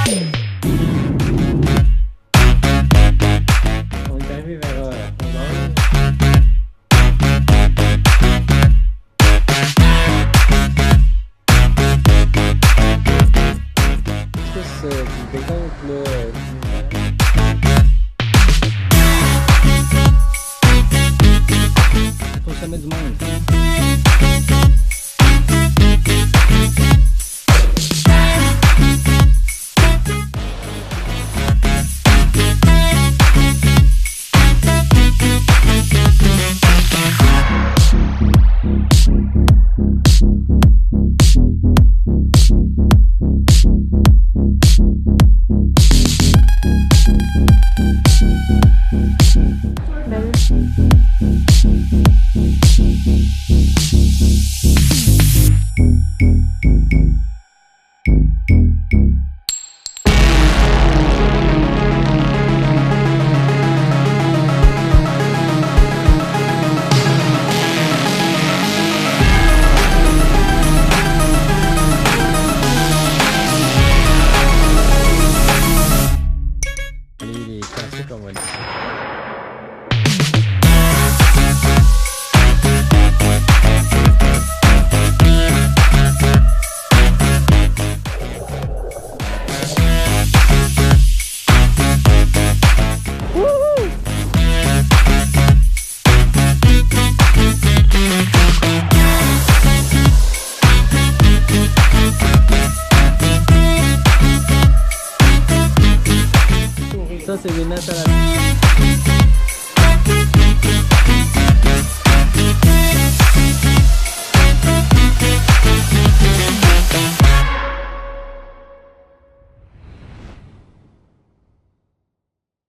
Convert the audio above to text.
On est arrivé vers 11h. Plus du décompte là, au sommet du monde. Les classiques, on va dire. Ça, c'est les nattes à la